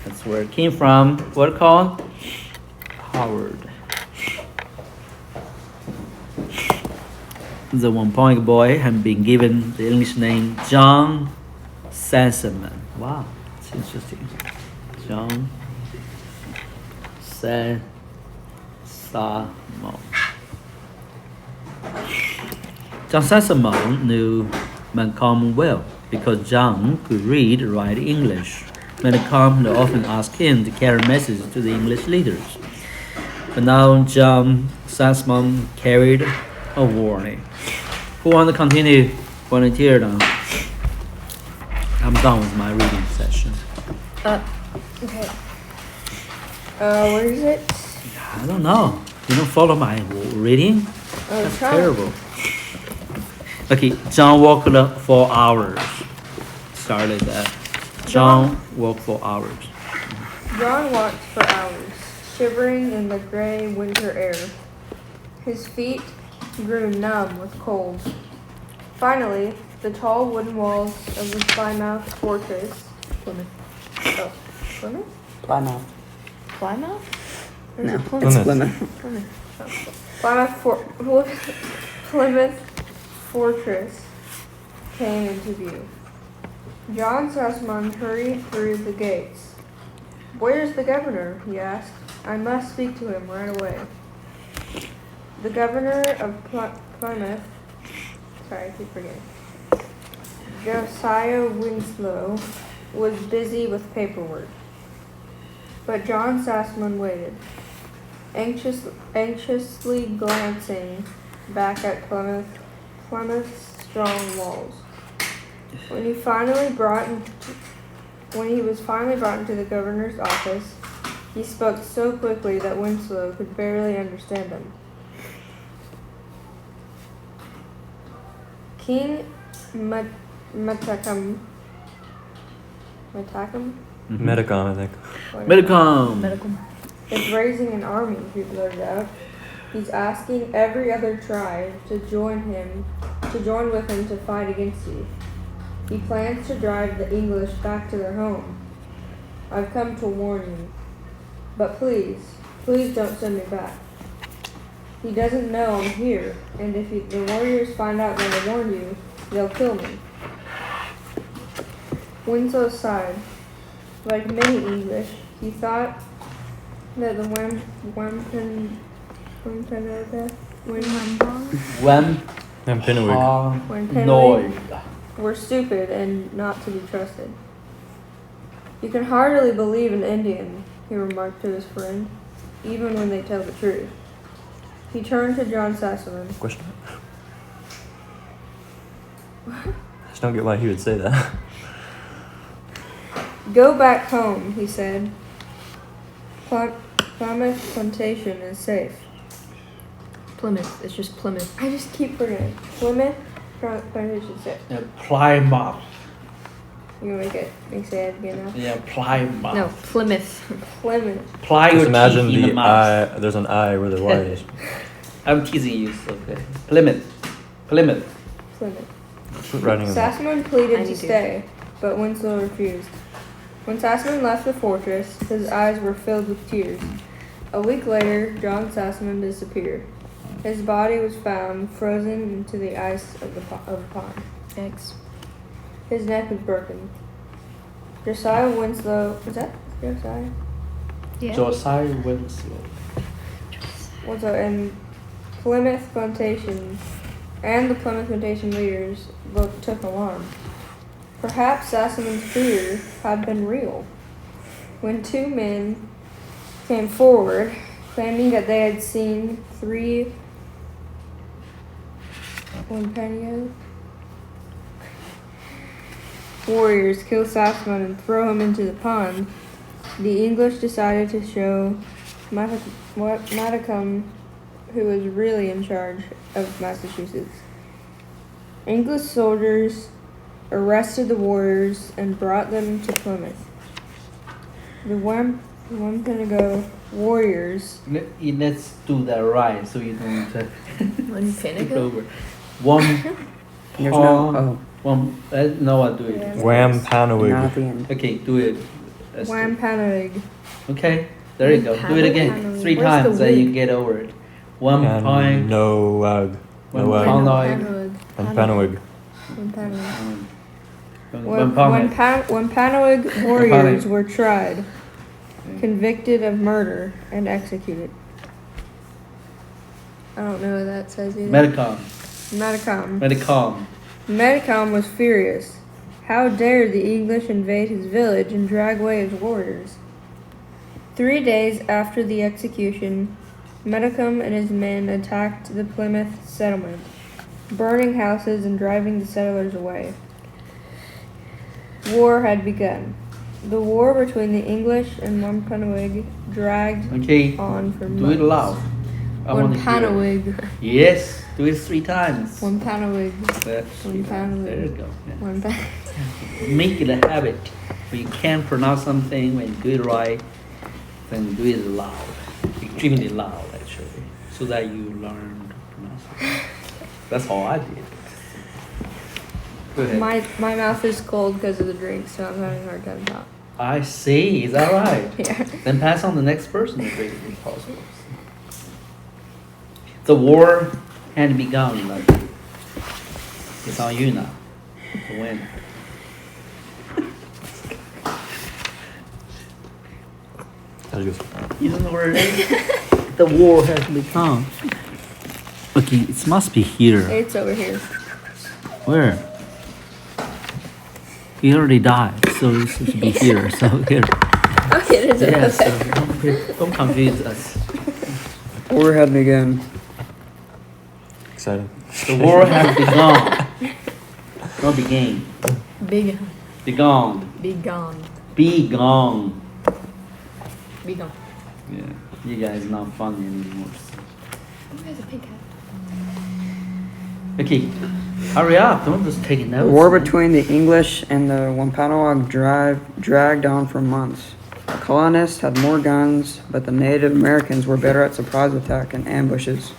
That's where it came from. What called? Howard. The Wampanoag boy had been given the English name John Sassaman. Wow, that's interesting. John Sassamon. John Sassamon knew Metacom well because John could read and write English. Metacom often asked him to carry messages to the English leaders. But now John Sassamon carried a warning. Who want to continue? Volunteer now. I'm done with my reading session. Okay. Where is it? I don't know. You don't follow my reading? Oh, That's try. terrible. Okay, John walked for hours. Sorry like that. John walked for hours. John walked for hours, shivering in the gray winter air. His feet grew numb with cold. Finally, the tall wooden walls of the Plymouth fortress. Plymouth. Plymouth. Plymouth? Or is No, it it's Plymouth. Plymouth. Plymouth fortress came into view. John Sassamon hurried through the gates. "Where's the governor?" he asked. "I must speak to him right away." The governor of Plymouth, sorry, I keep forgetting, Josiah Winslow, was busy with paperwork. But John Sassamon waited, anxiously glancing back at Plymouth's strong walls. When he was finally brought into the governor's office, he spoke so quickly that Winslow could barely understand him. King Metacom Metacom, I think. Metacom. is raising an army, he blurted out. He's asking every other tribe to join with him to fight against you. He plans to drive the English back to their home. I've come to warn you. But please don't send me back. He doesn't know I'm here, and if the warriors find out that I warned you, they'll kill me. Winslow sighed. Like many English, he thought that the Wampanoag Wampanoag. were stupid and not to be trusted. You can hardly believe an Indian, he remarked to his friend, even when they tell the truth. He turned to John Sassaman. Question. I just don't get why he would say that. Go back home, he said. Plymouth Plantation is safe. Plymouth. It's just Plymouth. I just keep forgetting. Plymouth Plantation is safe. Plymouth. You want to say it again now? Yeah, Plymouth. No, Plymouth. Plymouth. Ply your Just imagine teeth in the mouth. I. There's an I where the Y is. I'm teasing you, so okay. Plymouth. Plymouth. Plymouth. Writing in that. Sassman I pleaded need to to. stay, but Winslow refused. When Sassman left the fortress, his eyes were filled with tears. A week later, John Sassman disappeared. His body was found frozen into the ice of the pond. X. His neck was broken. Josiah Winslow, was that Josiah? Yeah. Josiah Winslow. Winslow and Plymouth Plantation and the Plymouth Plantation leaders took alarm. Perhaps Sassaman's fear had been real. When two men came forward, claiming that they had seen 3 Wampanoag warriors kill Sassaman and throw him into the pond, the English decided to show Matacum who was really in charge of Massachusetts. English soldiers arrested the warriors and brought them to Plymouth. The Wampanoag warriors. Let's do that right so you don't skip Wampanoag? over. One. There's no One. No, I'll do it. Yeah. not Wampanoag. at the end. Okay, do it. Let's do it. Wampanoag. Okay, there you go. Do it again. Wampanoag. 3 Where's times, the then you wig? get over it. Wampanoag. Wampanoag. Wampanoag. Wampanoag. Wampanoag warriors were tried, convicted of murder, and executed. I don't know what that says either. Metacom. Metacom was furious. How dared the English invade his village and drag away his warriors? 3 days after the execution, Metacom and his men attacked the Plymouth settlement, burning houses and driving the settlers away. War had begun. The war between the English and Wampanoag dragged Okay, on for do it months. loud. I wanna hear it. Wampanoag. Yes, do it 3 times. Wampanoag. That's 3 times. There you go. Yeah. Make it a habit. When you can't pronounce something, when you do it right, then do it loud. Extremely loud, actually. So that you learn to pronounce it. That's all I did. Go ahead. My mouth is cold because of the drink, so I'm having a hard time talking. I see. Is that right? Yeah. Then pass on the next person to drink if possible. The war had begun. Like, it's on you now to win. That was good. You don't know where it is? The war has begun. Okay, it must be here. It's over here. Where? He already died, so it should be here. So here. Okay, it is. Yes. So don't confuse us. War had begun. Excited. The war has begun. Not began. Big. Begun. Be gone. Be gone. Be gone. Yeah. You guys not funny anymore. So. Who has a pig hat? Okay. Hurry up. Don't just take The notes. war man. between the English and the Wampanoag dragged on for months. The colonists had more guns, but the Native Americans were better at surprise attack and ambushes.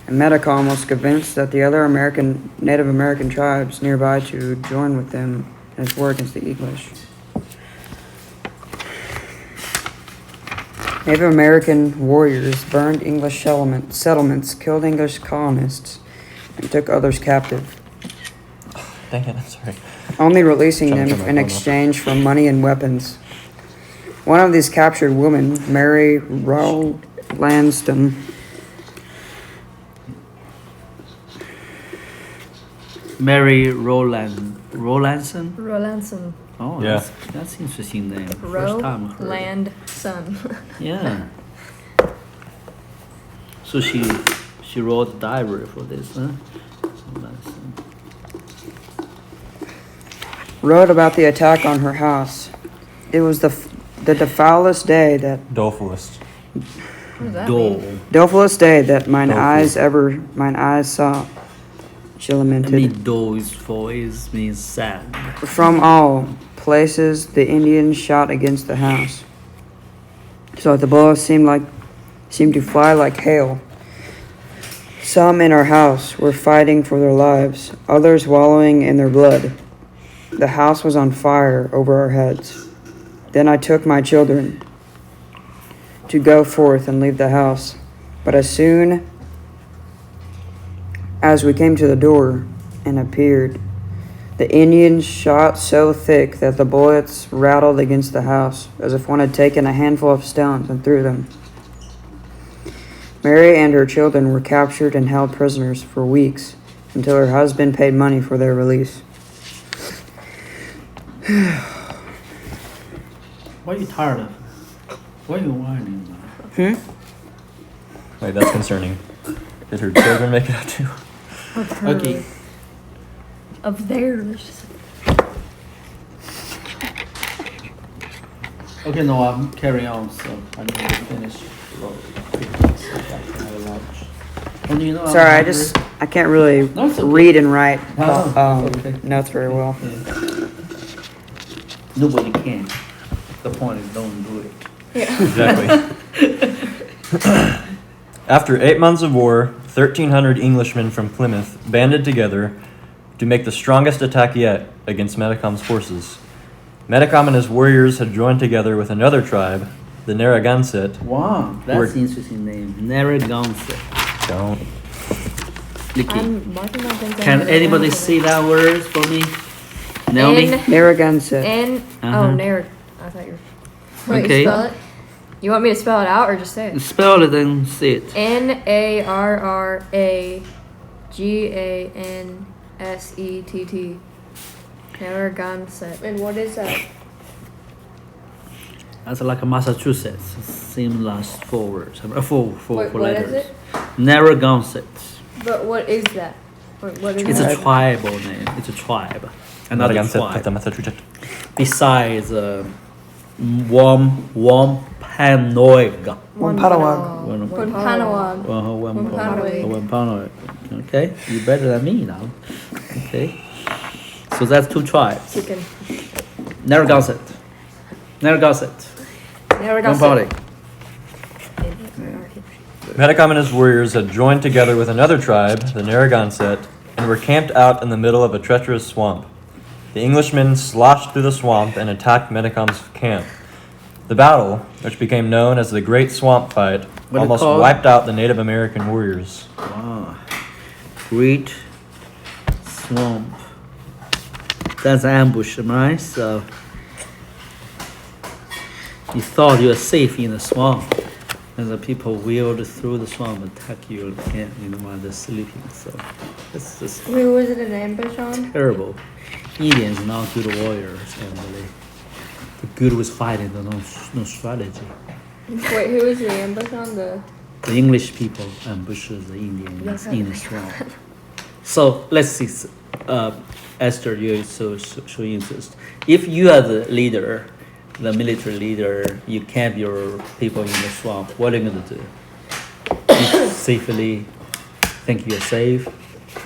And Metacom was convinced that the other Native American tribes nearby to join with them in its war against the English. Native American warriors burned English settlements, killed English colonists, and took others captive. Dang it, I'm sorry. only releasing them Trying to turn my in phone off. exchange for money and weapons. One of these captured women, Mary Rowlandston, Mary Rowlandson. Rolandson. Oh, Yeah. that's interesting name. First time heard. Land Son. Yeah. So she wrote a diary for this, huh? wrote about the attack on her house. It was the foulest day that Dolefulest. What does that Dole. mean? dolefulest day that mine Doleful. eyes saw. She I lamented. mean, dole is for is means sad. From all places, the Indians shot against the house, so that the bullets seemed to fly like hail. Some in our house were fighting for their lives, others wallowing in their blood. The house was on fire over our heads. Then I took my children to go forth and leave the house. But as soon as we came to the door and appeared, the Indians shot so thick that the bullets rattled against the house, as if one had taken a handful of stones and threw them. Mary and her children were captured and held prisoners for weeks until her husband paid money for their release. What are you tired of? What are you whining about? Wait, that's concerning. Did her children make it out too? Of her. Okay. Of theirs. Okay, no, I'm carrying on, so I need to finish. So I can have lunch. And you know, I'm Sorry, hungry. I can't really No, it's okay. read and write No, it's okay. notes very well. Yeah. Nobody can. The point is, don't do it. Yeah. Exactly. After 8 months of war, 1,300 Englishmen from Plymouth banded together to make the strongest attack yet against Metacom's forces. Metacom and his warriors had joined together with another tribe, the Narragansett. Wow, that's Word. an interesting name. Narragansett. Don't. Licky. I'm marking my things. Can down. anybody say that word for me? Naomi? Narragansett. N. Uh-huh. Oh, Narrag. I thought you were. Wait, Okay. you spell it? You want me to spell it out or just say it? Spell it and say it. Narragansett. Narragansett. And what is that? That's like a Massachusetts. Same last 4 words. Four Wait, what letters. is it? Narragansett. But what is that? What is It's that? a tribal name. It's a tribe. Another Narragansett, tribe. the Massachusetts. Besides Wampanoag. Wampanoag. Wampanoag. Wampanoag. Wampanoag. Okay, you better than me now. Okay. So that's 2 tribes. Chicken. Narragansett. Narragansett. Narragansett. Wampanoag. Metacom and his warriors had joined together with another tribe, the Narragansett, and were camped out in the middle of a treacherous swamp. The Englishmen sloshed through the swamp and attacked Metacom's camp. The battle, which became known as the Great Swamp Fight, What it almost called? wiped out the Native American warriors. Wow. Great swamp. That's ambush, right? So you thought you were safe in the swamp, and the people wheeled through the swamp and attack you again, while they're sleeping. So it's just Who was it an ambush on? terrible. Indians are not good warriors, and the good was fighting, the no strategy. Wait, who was the ambush on? The English people ambushes the Indians in the swamp. So let's see, Esther, you so interest. If you are the leader, the military leader, you camp your people in the swamp, what are you gonna do? You safely think you're safe?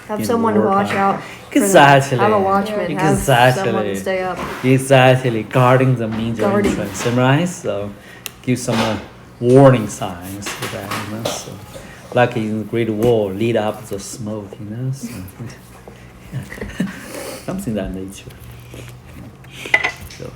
Have In someone wartime. watch out. for them. Exactly. Have a watchman. Have Exactly. someone stay up. Exactly, guarding the major Guarding. entrance, right? So give some warning signs for that, So, like in the Great Wall, lead up the smoke, So, something that nature. So.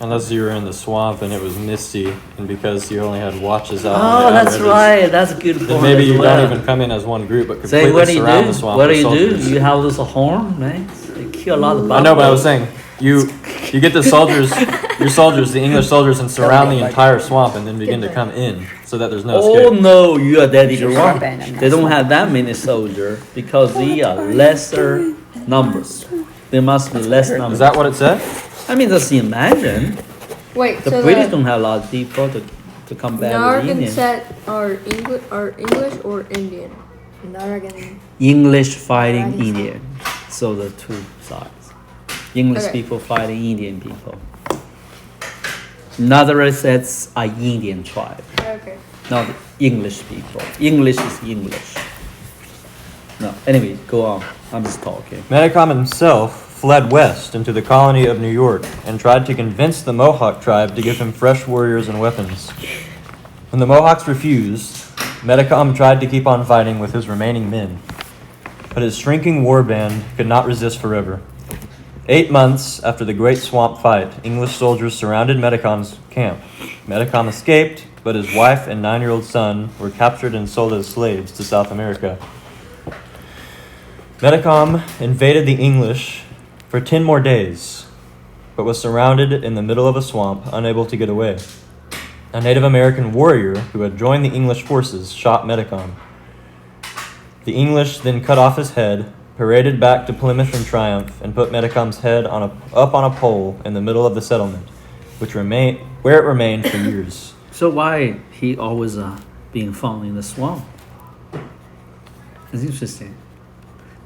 Unless you were in the swamp and it was misty, and because you only had watches out. Oh, and the that's outriders, right. That's a good point. Then maybe as you well. don't even come in as one group, but Say, completely what do you surround do? the swamp What do with you do? soldiers. You have this horn, right? You hear a lot about. I know, but I was saying you get the soldiers, your soldiers, the English soldiers, and surround the entire swamp, and then begin to come in, so that there's no Oh escape. no, you are dead Sure, wrong. band and They don't have that many soldiers because they are lesser numbers. There must be less Is numbers. that what it said? I mean, just imagine Wait, the so British the don't have a lot of people to combat the Indians. Narragansett are English or Indian? Narragansett. English fighting Narragansett. Indian, so the two sides. English Okay. people fighting Indian people. Narragansetts are Indian tribe, Okay. not English people. English is English. No, anyway, go on. I'm just talking. Metacom himself fled west into the colony of New York and tried to convince the Mohawk tribe to give him fresh warriors and weapons. When the Mohawks refused, Metacom tried to keep on fighting with his remaining men, but his shrinking war band could not resist forever. 8 months after the Great Swamp Fight, English soldiers surrounded Metacom's camp. Metacom escaped, but his wife and 9-year-old son were captured and sold as slaves to South America. Metacom invaded the English for 10 more days, but was surrounded in the middle of a swamp, unable to get away. A Native American warrior who had joined the English forces shot Metacom. The English then cut off his head, paraded back to Plymouth in triumph, and put Metacom's head up on a pole in the middle of the settlement, where it remained for years. So why he always being found in the swamp? It's interesting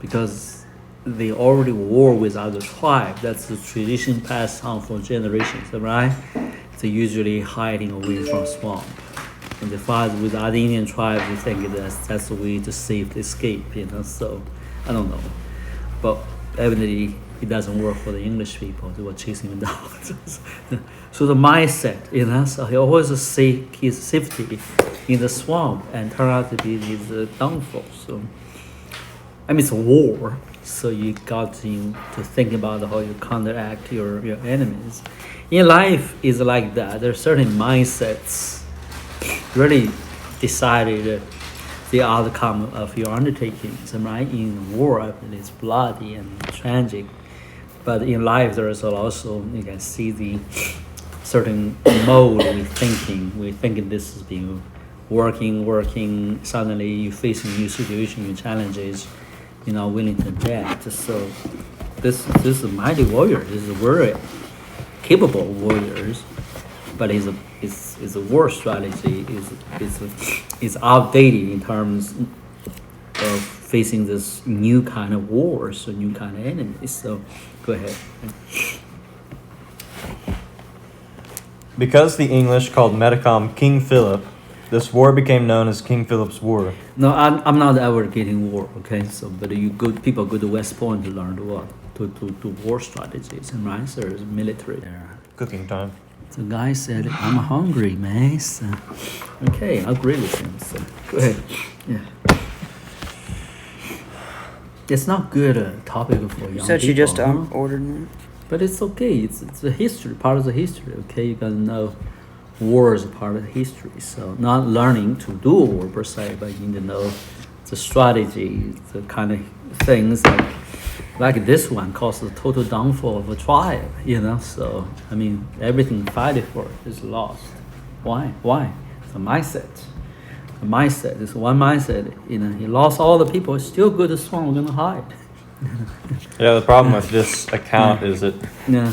because they already war with other tribes. That's the tradition passed on for generations, right? They usually hiding away from swamp. When they fight with other Indian tribes, they think that's the way to safe escape, you know. So I don't know, but evidently it doesn't work for the English people. They were chasing him down. So the mindset, you know, so he always seek his safety in the swamp and turn out to be his downfall. So I mean, it's a war, so you got to think about how you counteract your enemies. In life is like that. There are certain mindsets really decided the outcome of your undertakings, right? In war, I mean, it's bloody and tragic, but in life there is also, you can see the certain mode we're thinking this is being working, suddenly you face a new situation, new challenges, you're not willing to adapt. So this is a mighty warrior. This is a very capable warriors, but is a war strategy is outdated in terms of facing this new kind of wars or new kind of enemies. So go ahead. Because the English called Metacom King Philip, this war became known as King Philip's War. No, I'm not advocating war. Okay, so but people go to West Point to learn what to war strategies, and right? So there's military there. Cooking time. The guy said, "I'm hungry, man." So, okay, I agree with him. So go ahead. Yeah. It's not good topic for young You said she people, just huh? ordered me. But it's okay. It's a history, part of the history. Okay, you gotta know war is a part of the history. So not learning to do a war per se, but you need to know the strategy, the kind of things like this one caused the total downfall of a tribe. You know, so I mean everything fighting for is lost. Why? It's a mindset. The mindset is one mindset. You know, he lost all the people. It's still good as strong. We're gonna hide. Yeah, the problem with this account is it Yeah.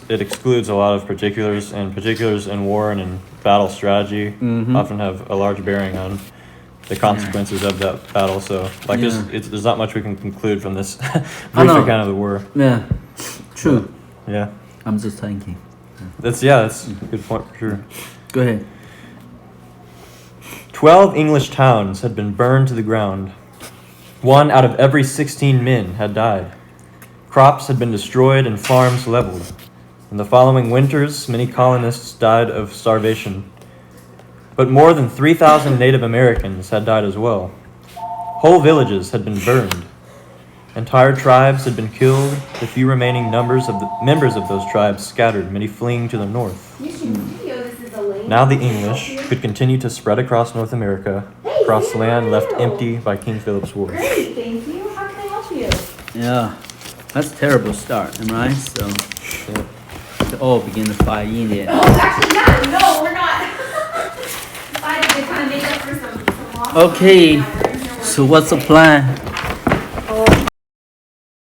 it excludes a lot of particulars, and particulars in war and in battle strategy Mhm. often have a large bearing on the consequences of that battle. So, like, Yeah. there's not much we can conclude from this I brief know. account of the war. Yeah. True. Yeah, I'm just thinking. that's a good point for sure. Go ahead. 12 English towns had been burned to the ground. 1 out of every 16 men had died. Crops had been destroyed and farms leveled. In the following winters, many colonists died of starvation. But more than 3,000 Native Americans had died as well. Whole villages had been burned. Entire tribes had been killed, the few remaining members of those tribes scattered, many fleeing to the north. Now the English could continue to spread across North America, across land left empty by King Philip's War. Great, thank you. How can I help you? Yeah. That's a terrible start, am I right? So they all begin to fight India. Oh, actually, yeah, no, we're not. Decided to kind of make up for some lost Okay, time. so what's the plan?